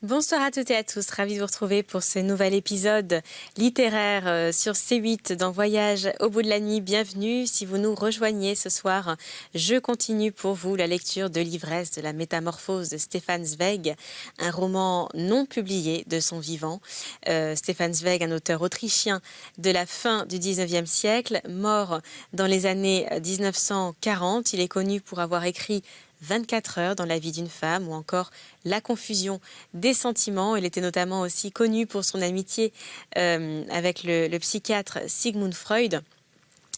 Bonsoir à toutes et à tous, ravie de vous retrouver pour ce nouvel épisode littéraire sur C8 dans Voyage au bout de la nuit. Bienvenue si vous nous rejoignez ce soir. Je continue pour vous la lecture de L'ivresse de la métamorphose de Stefan Zweig, un roman non publié de son vivant. Stefan Zweig, un auteur autrichien de la fin du 19e siècle, mort dans les années 1940. Il est connu pour avoir écrit 24 heures dans la vie d'une femme ou encore La confusion des sentiments. Il était notamment aussi connu pour son amitié avec le psychiatre Sigmund Freud.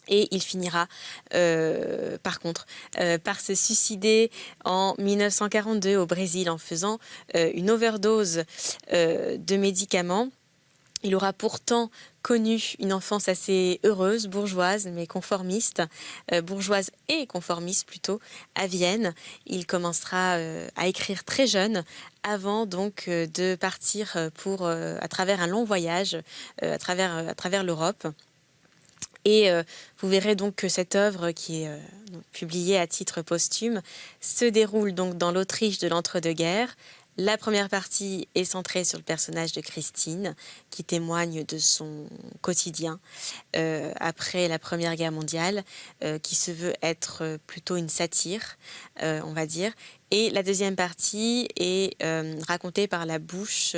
Et il finira, par se suicider en 1942 au Brésil en faisant une overdose de médicaments. Il aura pourtant connu une enfance assez heureuse, bourgeoise, mais conformiste, bourgeoise et conformiste plutôt, à Vienne. Il commencera à écrire très jeune, avant donc de partir à travers un long voyage, à travers l'Europe. Et vous verrez donc que cette œuvre, qui est publiée à titre posthume, se déroule donc dans l'Autriche de l'entre-deux-guerres. La première partie est centrée sur le personnage de Christine, qui témoigne de son quotidien après la Première Guerre mondiale, qui se veut être plutôt une satire, on va dire. Et la deuxième partie est racontée par la bouche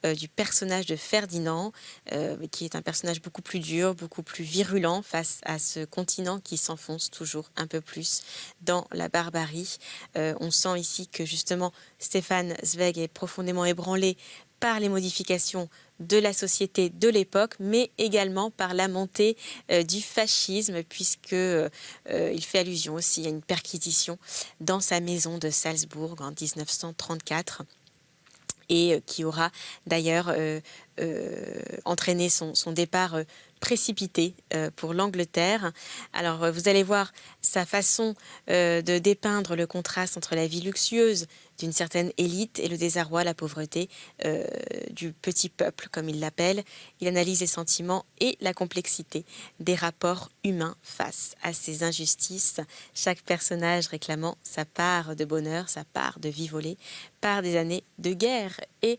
du personnage de Ferdinand, qui est un personnage beaucoup plus dur, beaucoup plus virulent face à ce continent qui s'enfonce toujours un peu plus dans la barbarie. On sent ici que justement Stefan Zweig est profondément ébranlé par les modifications de la société de l'époque, mais également par la montée du fascisme, puisque il fait allusion aussi à une perquisition dans sa maison de Salzbourg en 1934. Et qui aura d'ailleurs entraîné son départ précipité pour l'Angleterre. Alors vous allez voir sa façon de dépeindre le contraste entre la vie luxueuse d'une certaine élite et le désarroi, la pauvreté du petit peuple, comme il l'appelle. Il analyse les sentiments et la complexité des rapports humains face à ces injustices, chaque personnage réclamant sa part de bonheur, sa part de vie volée par des années de guerre et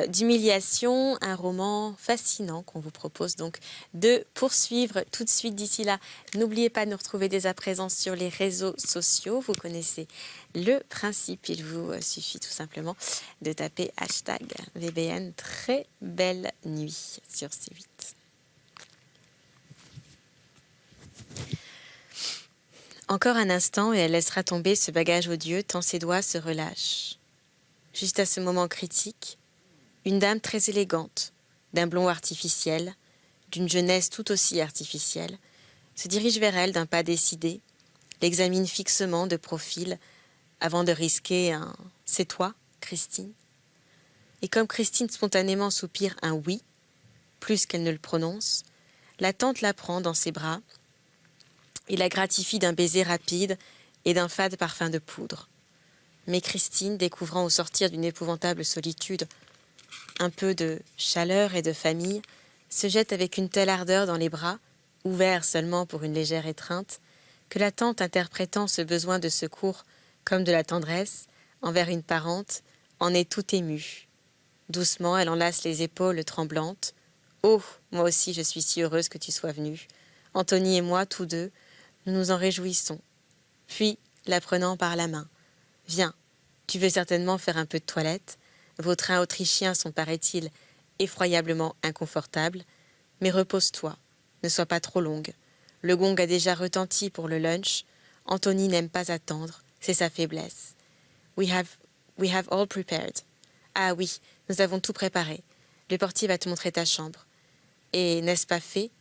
d'humiliation. Un roman fascinant qu'on vous propose donc de poursuivre tout de suite. D'ici là, n'oubliez pas de nous retrouver dès à présent sur les réseaux sociaux. Vous connaissez le principe, il vous suffit tout simplement de taper #VBN. Très belle nuit sur C8. Encore un instant et elle laissera tomber ce bagage odieux tant ses doigts se relâchent. Juste à ce moment critique, une dame très élégante, d'un blond artificiel, d'une jeunesse tout aussi artificielle, se dirige vers elle d'un pas décidé, l'examine fixement de profil avant de risquer un « c'est toi, Christine ?» Et comme Christine spontanément soupire un « oui », plus qu'elle ne le prononce, la tante la prend dans ses bras et la gratifie d'un baiser rapide et d'un fade parfum de poudre. Mais Christine, découvrant au sortir d'une épouvantable solitude un peu de chaleur et de famille, se jette avec une telle ardeur dans les bras, ouverts seulement pour une légère étreinte, que la tante, interprétant ce besoin de secours comme de la tendresse envers une parente, en est tout émue. Doucement, elle enlace les épaules tremblantes. « Oh, moi aussi je suis si heureuse que tu sois venue. Anthony et moi, tous deux, nous nous en réjouissons. » Puis, la prenant par la main. « Viens, tu veux certainement faire un peu de toilette. Vos trains autrichiens sont, paraît-il, effroyablement inconfortables. Mais repose-toi, ne sois pas trop longue. Le gong a déjà retenti pour le lunch. Anthony n'aime pas attendre, c'est sa faiblesse. We have all prepared. Ah oui, nous avons tout préparé. Le portier va te montrer ta chambre. Et n'est-ce pas fait?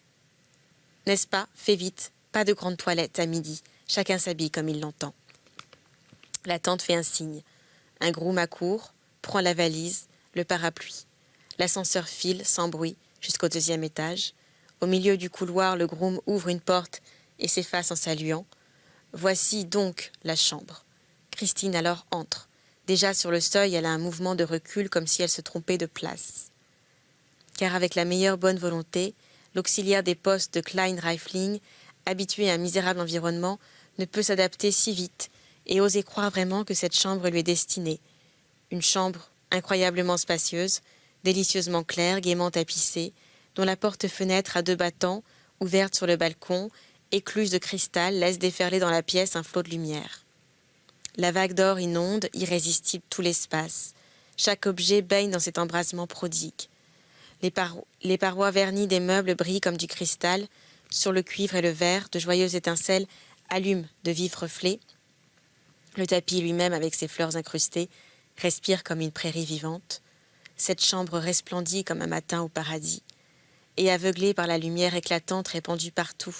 N'est-ce pas? Fais vite. Pas de grande toilette à midi. Chacun s'habille comme il l'entend. » La tante fait un signe. Un groom accourt, prend la valise, le parapluie. L'ascenseur file, sans bruit, jusqu'au 2e étage. Au milieu du couloir, le groom ouvre une porte et s'efface en saluant. Voici donc la chambre. Christine alors entre. Déjà sur le seuil, elle a un mouvement de recul comme si elle se trompait de place. Car avec la meilleure bonne volonté, l'auxiliaire des postes de Klein Reifling, habitué à un misérable environnement, ne peut s'adapter si vite et oser croire vraiment que cette chambre lui est destinée. Une chambre incroyablement spacieuse, délicieusement claire, gaiement tapissée, dont la porte-fenêtre à 2 battants, ouverte sur le balcon, écluse de cristal, laisse déferler dans la pièce un flot de lumière. La vague d'or inonde, irrésistible, tout l'espace. Chaque objet baigne dans cet embrasement prodigue. Les parois vernies des meubles brillent comme du cristal. Sur le cuivre et le verre, de joyeuses étincelles allument de vifs reflets. Le tapis lui-même, avec ses fleurs incrustées, respire comme une prairie vivante. Cette chambre resplendit comme un matin au paradis. Et aveuglée par la lumière éclatante répandue partout,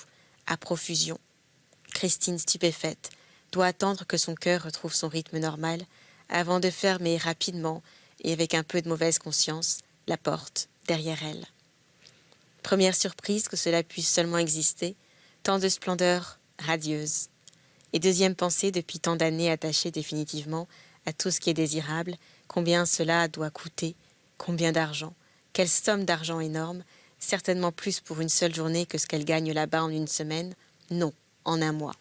à profusion, Christine, stupéfaite, doit attendre que son cœur retrouve son rythme normal avant de fermer rapidement et avec un peu de mauvaise conscience la porte derrière elle. Première surprise que cela puisse seulement exister, tant de splendeur radieuse. Et deuxième pensée depuis tant d'années attachée définitivement à tout ce qui est désirable, combien cela doit coûter, combien d'argent, quelle somme d'argent énorme, certainement plus pour une seule journée que ce qu'elle gagne là-bas en une semaine, non, en un mois.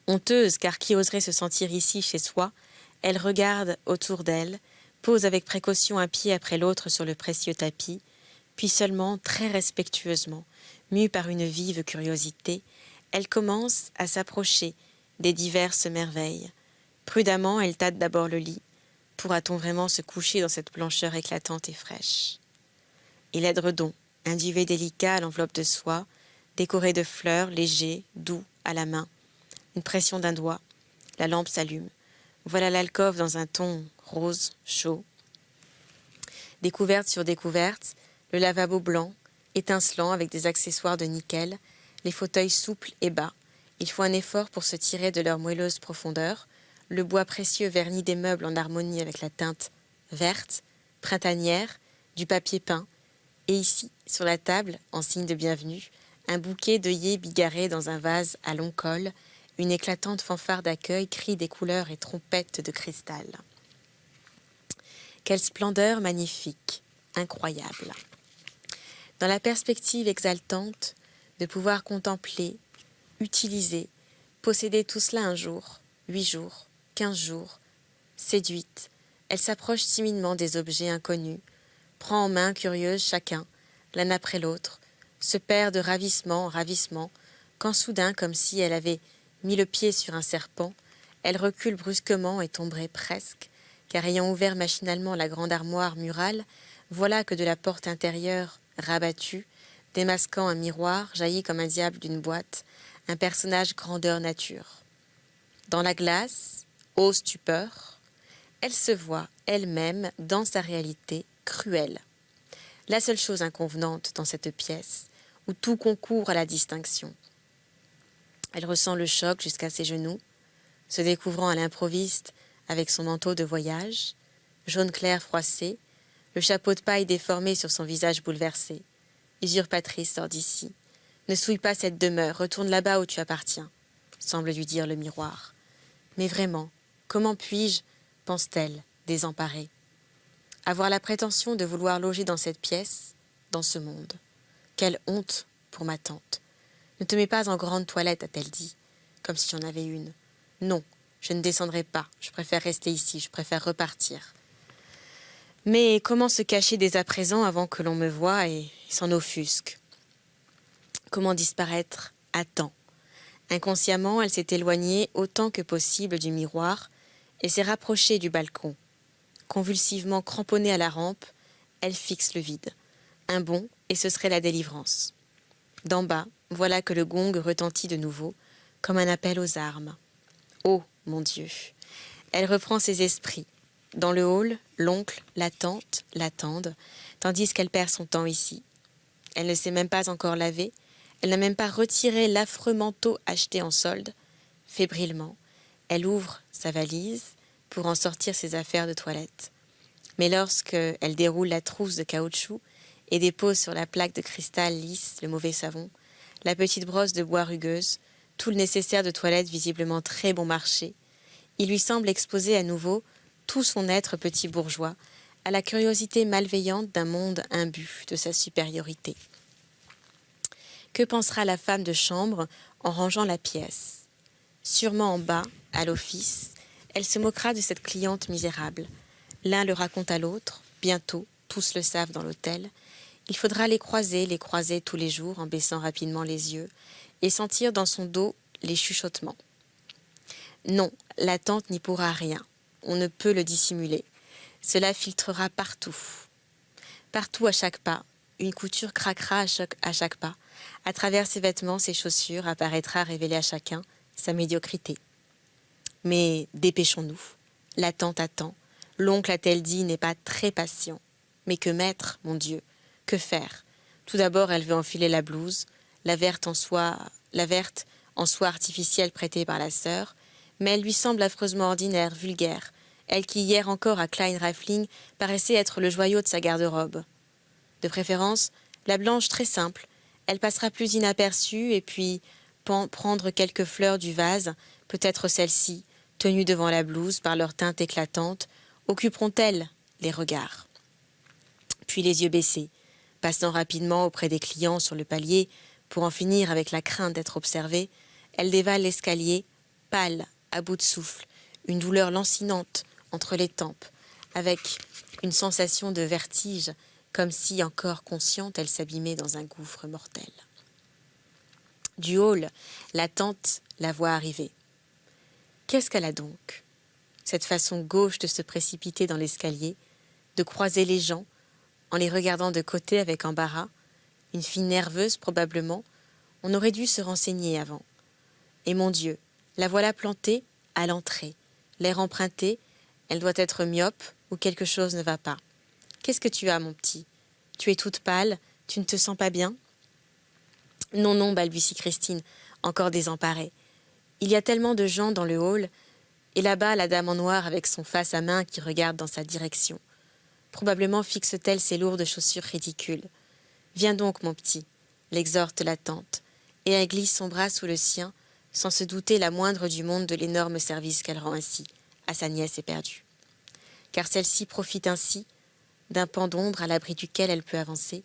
Honteuse, car qui oserait se sentir ici chez soi, elle regarde autour d'elle, pose avec précaution un pied après l'autre sur le précieux tapis, puis seulement, très respectueusement, mue par une vive curiosité, elle commence à s'approcher des diverses merveilles. Prudemment, elle tâte d'abord le lit. Pourra-t-on vraiment se coucher dans cette blancheur éclatante et fraîche? Et l'édredon, un duvet délicat à l'enveloppe de soie, décoré de fleurs, léger, doux, à la main. Une pression d'un doigt, la lampe s'allume. Voilà l'alcôve dans un ton rose, chaud. Découverte sur découverte, le lavabo blanc, étincelant avec des accessoires de nickel, les fauteuils souples et bas. Il faut un effort pour se tirer de leur moelleuse profondeur, le bois précieux verni des meubles en harmonie avec la teinte verte, printanière, du papier peint, et ici, sur la table, en signe de bienvenue, un bouquet d'œillets bigarrés dans un vase à long col, une éclatante fanfare d'accueil, cris des couleurs et trompettes de cristal. Quelle splendeur magnifique, incroyable. Dans la perspective exaltante de pouvoir contempler, utiliser, posséder tout cela un jour, 8 jours, 15 jours, séduite, elle s'approche timidement des objets inconnus, prend en main curieuse chacun, l'un après l'autre, se perd de ravissement en ravissement, quand soudain, comme si elle avait mis le pied sur un serpent, elle recule brusquement et tomberait presque, car ayant ouvert machinalement la grande armoire murale, voilà que de la porte intérieure rabattue, démasquant un miroir, jaillit comme un diable d'une boîte, un personnage grandeur nature. Dans la glace, ô stupeur, elle se voit elle-même dans sa réalité cruelle. La seule chose inconvenante dans cette pièce, où tout concourt à la distinction. Elle ressent le choc jusqu'à ses genoux, se découvrant à l'improviste avec son manteau de voyage, jaune clair froissé, le chapeau de paille déformé sur son visage bouleversé. Usurpatrice, sors d'ici. Ne souille pas cette demeure, retourne là-bas où tu appartiens, semble lui dire le miroir. Mais vraiment, comment puis-je, pense-t-elle, désemparée, avoir la prétention de vouloir loger dans cette pièce, dans ce monde? Quelle honte pour ma tante. Ne te mets pas en grande toilette, a-t-elle dit, comme si j'en avais une. Non, je ne descendrai pas, je préfère rester ici, je préfère repartir. Mais comment se cacher dès à présent avant que l'on me voie et s'en offusque? Comment disparaître à temps? Inconsciemment, elle s'est éloignée autant que possible du miroir et s'est rapprochée du balcon. Convulsivement cramponnée à la rampe, elle fixe le vide. Un bond, et ce serait la délivrance. D'en bas, voilà que le gong retentit de nouveau, comme un appel aux armes. Oh, mon Dieu! Elle reprend ses esprits. Dans le hall, l'oncle, la tante l'attendent, tandis qu'elle perd son temps ici. Elle ne s'est même pas encore lavée, elle n'a même pas retiré l'affreux manteau acheté en solde. Fébrilement, elle ouvre sa valise pour en sortir ses affaires de toilette. Mais lorsqu'elle déroule la trousse de caoutchouc et dépose sur la plaque de cristal lisse le mauvais savon, la petite brosse de bois rugueuse, tout le nécessaire de toilette visiblement très bon marché, il lui semble exposer à nouveau tout son être petit bourgeois à la curiosité malveillante d'un monde imbu de sa supériorité. Que pensera la femme de chambre en rangeant la pièce? Sûrement en bas, à l'office, elle se moquera de cette cliente misérable. L'un le raconte à l'autre, bientôt, tous le savent dans l'hôtel. Il faudra les croiser tous les jours en baissant rapidement les yeux et sentir dans son dos les chuchotements. Non, la tante n'y pourra rien. On ne peut le dissimuler. Cela filtrera partout. Partout à chaque pas. Une couture craquera à chaque pas. À travers ses vêtements, ses chaussures, apparaîtra révéler à chacun sa médiocrité. Mais dépêchons-nous. La tante attend. L'oncle, a-t-elle dit, n'est pas très patient. Mais que mettre, mon Dieu? Que faire? Tout d'abord, elle veut enfiler la blouse, la verte en soie artificielle prêtée par la sœur, mais elle lui semble affreusement ordinaire, vulgaire, elle qui hier encore à Klein Raffling paraissait être le joyau de sa garde-robe. De préférence, la blanche très simple, elle passera plus inaperçue et puis prendre quelques fleurs du vase, peut-être celles-ci, tenues devant la blouse par leur teinte éclatante, occuperont-elles les regards? Puis les yeux baissés, passant rapidement auprès des clients sur le palier pour en finir avec la crainte d'être observée, elle dévale l'escalier, pâle, à bout de souffle, une douleur lancinante entre les tempes, avec une sensation de vertige, comme si, encore consciente, elle s'abîmait dans un gouffre mortel. Du hall, la tante la voit arriver. Qu'est-ce qu'elle a donc? Cette façon gauche de se précipiter dans l'escalier, de croiser les gens, en les regardant de côté avec embarras, une fille nerveuse probablement, on aurait dû se renseigner avant. Et mon Dieu, la voilà plantée à l'entrée, l'air emprunté, elle doit être myope ou quelque chose ne va pas. Qu'est-ce que tu as, mon petit? Tu es toute pâle, tu ne te sens pas bien? Non, non, balbutie Christine, encore désemparée. Il y a tellement de gens dans le hall, et là-bas la dame en noir avec son face à main qui regarde dans sa direction. Probablement fixe-t-elle ses lourdes chaussures ridicules. Viens donc, mon petit, l'exhorte la tante, et elle glisse son bras sous le sien, sans se douter la moindre du monde de l'énorme service qu'elle rend ainsi à sa nièce éperdue. Car celle-ci profite ainsi d'un pan d'ombre à l'abri duquel elle peut avancer,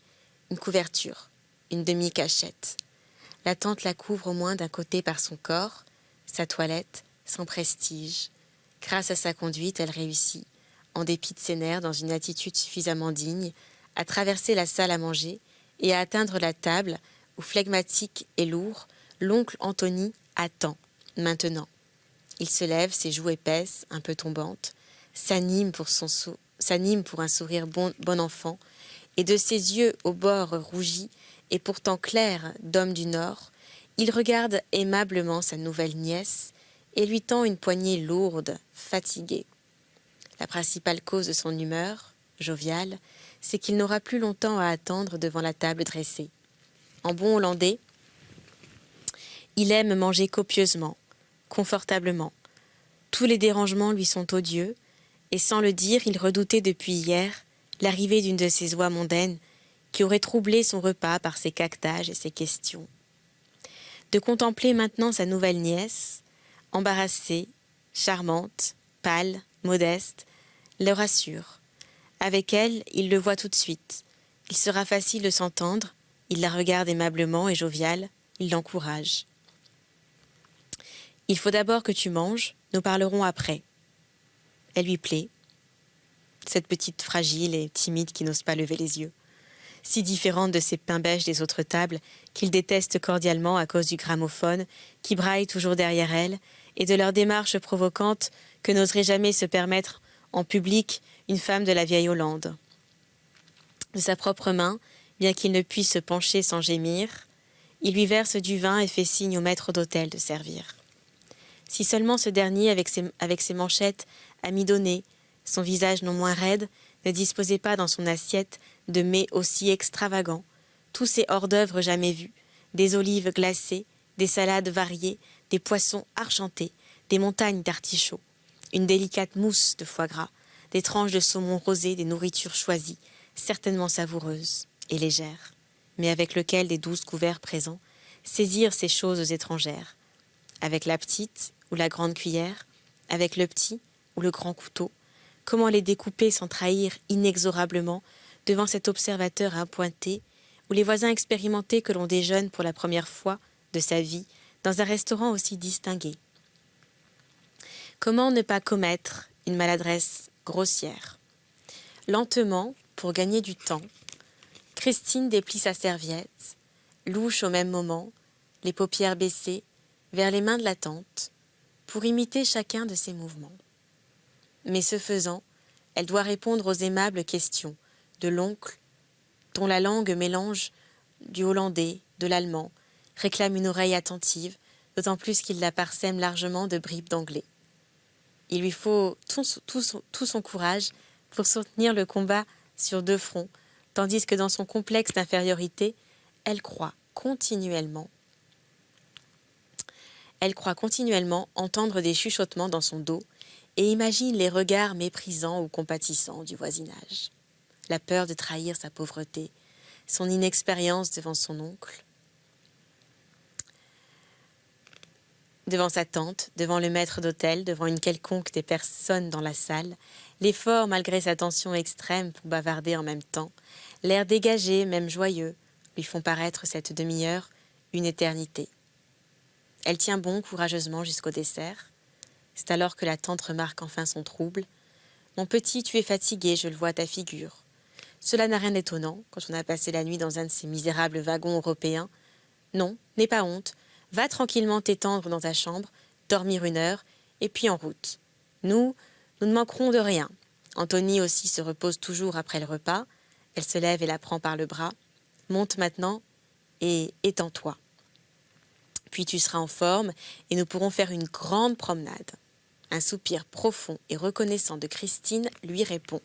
une couverture, une demi-cachette. La tante la couvre au moins d'un côté par son corps, sa toilette, son prestige. Grâce à sa conduite, elle réussit, en dépit de ses nerfs, dans une attitude suffisamment digne, à traverser la salle à manger et à atteindre la table où, flegmatique et lourd, l'oncle Anthony attend, maintenant. Il se lève, ses joues épaisses, un peu tombantes, s'anime pour un sourire bon enfant, et de ses yeux aux bords rougis et pourtant clairs d'homme du Nord, il regarde aimablement sa nouvelle nièce et lui tend une poignée lourde, fatiguée. La principale cause de son humeur, joviale, c'est qu'il n'aura plus longtemps à attendre devant la table dressée. En bon hollandais, il aime manger copieusement, confortablement. Tous les dérangements lui sont odieux, et sans le dire, il redoutait depuis hier l'arrivée d'une de ces oies mondaines qui aurait troublé son repas par ses caquetages et ses questions. De contempler maintenant sa nouvelle nièce, embarrassée, charmante, pâle, modeste, le rassure. Avec elle, il le voit tout de suite. Il sera facile de s'entendre, il la regarde aimablement et jovial, il l'encourage. « Il faut d'abord que tu manges, nous parlerons après. » Elle lui plaît, cette petite fragile et timide qui n'ose pas lever les yeux, si différente de ces pains bêches des autres tables qu'il déteste cordialement à cause du gramophone qui braille toujours derrière elle et de leur démarche provocante que n'oserait jamais se permettre en public une femme de la vieille Hollande. De sa propre main, bien qu'il ne puisse se pencher sans gémir, il lui verse du vin et fait signe au maître d'hôtel de servir. Si seulement ce dernier, avec ses manchettes amidonnées, son visage non moins raide, ne disposait pas dans son assiette de mets aussi extravagants, tous ces hors-d'œuvre jamais vus, des olives glacées, des salades variées, des poissons argentés, des montagnes d'artichauts, une délicate mousse de foie gras, des tranches de saumon rosé, des nourritures choisies, certainement savoureuses et légères, mais avec lequel des 12 couverts présents saisirent ces choses étrangères, avec la petite ou la grande cuillère, avec le petit ou le grand couteau, comment les découper sans trahir inexorablement devant cet observateur appointé ou les voisins expérimentés que l'on déjeune pour la première fois de sa vie dans un restaurant aussi distingué. Comment ne pas commettre une maladresse grossière? Lentement, pour gagner du temps, Christine déplie sa serviette, louche au même moment, les paupières baissées, vers les mains de la tante, pour imiter chacun de ses mouvements. Mais ce faisant, elle doit répondre aux aimables questions de l'oncle, dont la langue mélange du hollandais, de l'allemand, réclame une oreille attentive, d'autant plus qu'il la parsème largement de bribes d'anglais. Il lui faut tout son courage pour soutenir le combat sur 2 fronts, tandis que dans son complexe d'infériorité, elle croit continuellement entendre des chuchotements dans son dos et imagine les regards méprisants ou compatissants du voisinage. La peur de trahir sa pauvreté, son inexpérience devant son oncle, devant sa tante, devant le maître d'hôtel, devant une quelconque des personnes dans la salle, l'effort malgré sa tension extrême pour bavarder en même temps, l'air dégagé, même joyeux, lui font paraître cette demi-heure une éternité. Elle tient bon courageusement jusqu'au dessert. C'est alors que la tante remarque enfin son trouble. « Mon petit, tu es fatigué, je le vois à ta figure. » Cela n'a rien d'étonnant quand on a passé la nuit dans un de ces misérables wagons européens. Non, n'aie pas honte. Va tranquillement t'étendre dans ta chambre, dormir 1 heure, et puis en route. Nous ne manquerons de rien. Anthony aussi se repose toujours après le repas. Elle se lève et la prend par le bras. Monte maintenant et étends-toi. Puis tu seras en forme et nous pourrons faire une grande promenade. Un soupir profond et reconnaissant de Christine lui répond.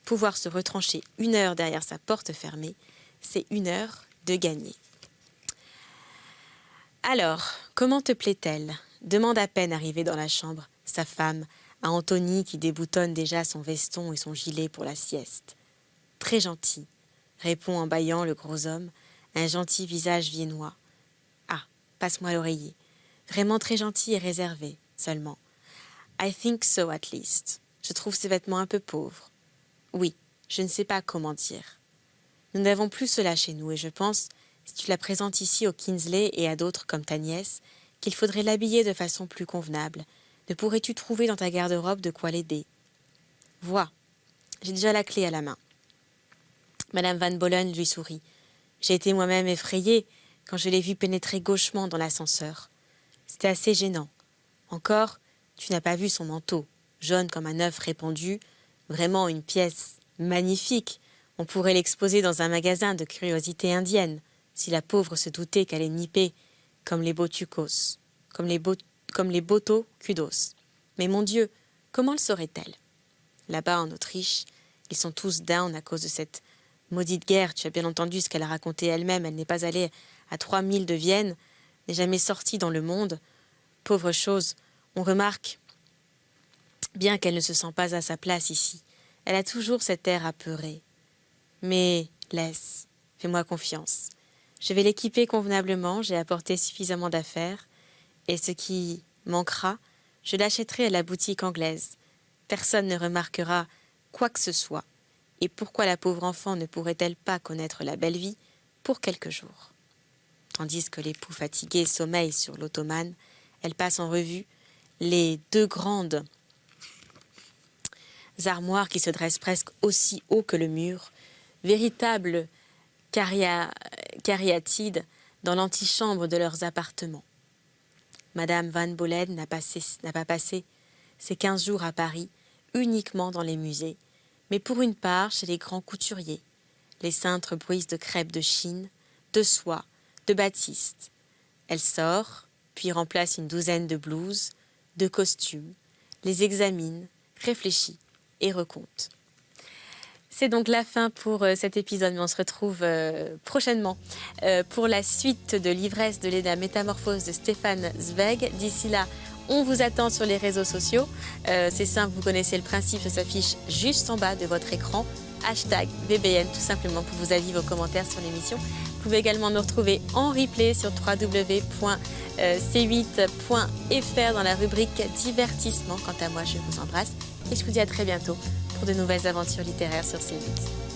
Pouvoir se retrancher 1 heure derrière sa porte fermée, c'est 1 heure de gagner. Alors, comment te plaît-elle ? Demande à peine arrivée dans la chambre, sa femme, à Anthony qui déboutonne déjà son veston et son gilet pour la sieste. Très gentil, répond en bâillant le gros homme, un gentil visage viennois. Ah, passe-moi l'oreiller. Vraiment très gentil et réservé, seulement. I think so at least. Je trouve ces vêtements un peu pauvres. Oui, je ne sais pas comment dire. Nous n'avons plus cela chez nous et je pense, si tu la présentes ici au Kingsley et à d'autres comme ta nièce, qu'il faudrait l'habiller de façon plus convenable. Ne pourrais-tu trouver dans ta garde-robe de quoi l'aider ? Vois, j'ai déjà la clé à la main. Madame Van Bollen lui sourit. J'ai été moi-même effrayée quand je l'ai vue pénétrer gauchement dans l'ascenseur. C'était assez gênant. Encore, tu n'as pas vu son manteau, jaune comme un œuf répandu, vraiment une pièce magnifique. On pourrait l'exposer dans un magasin de curiosités indiennes, si la pauvre se doutait qu'elle est nippée comme les botucos, comme les botocudos. Mais mon Dieu, comment le saurait-elle ? Là-bas en Autriche, ils sont tous down à cause de cette maudite guerre. Tu as bien entendu ce qu'elle a raconté elle-même. Elle n'est pas allée à 3 milles de Vienne, n'est jamais sortie dans le monde. Pauvre chose, on remarque bien qu'elle ne se sent pas à sa place ici. Elle a toujours cet air apeuré. Mais laisse, fais-moi confiance. Je vais l'équiper convenablement, j'ai apporté suffisamment d'affaires, et ce qui manquera, je l'achèterai à la boutique anglaise. Personne ne remarquera quoi que ce soit. Et pourquoi la pauvre enfant ne pourrait-elle pas connaître la belle vie pour quelques jours ? Tandis que l'époux fatigué sommeille sur l'ottomane, elle passe en revue les 2 grandes armoires qui se dressent presque aussi haut que le mur, véritables cariatides dans l'antichambre de leurs appartements. Madame Van Bollen n'a pas passé ses 15 jours à Paris uniquement dans les musées, mais pour une part chez les grands couturiers. Les cintres bruissent de crêpes de Chine, de soie, de batiste. Elle sort, puis remplace une 12aine de blouses, de costumes, les examine, réfléchit et recompte. C'est donc la fin pour cet épisode, mais on se retrouve prochainement pour la suite de l'ivresse de Léna Métamorphose de Stéphane Zweig. D'ici là, on vous attend sur les réseaux sociaux. C'est simple, vous connaissez le principe, ça s'affiche juste en bas de votre écran. #BBN, tout simplement, pour vos avis, vos commentaires sur l'émission. Vous pouvez également nous retrouver en replay sur www.c8.fr dans la rubrique divertissement. Quant à moi, je vous embrasse et je vous dis à très bientôt pour de nouvelles aventures littéraires sur C8.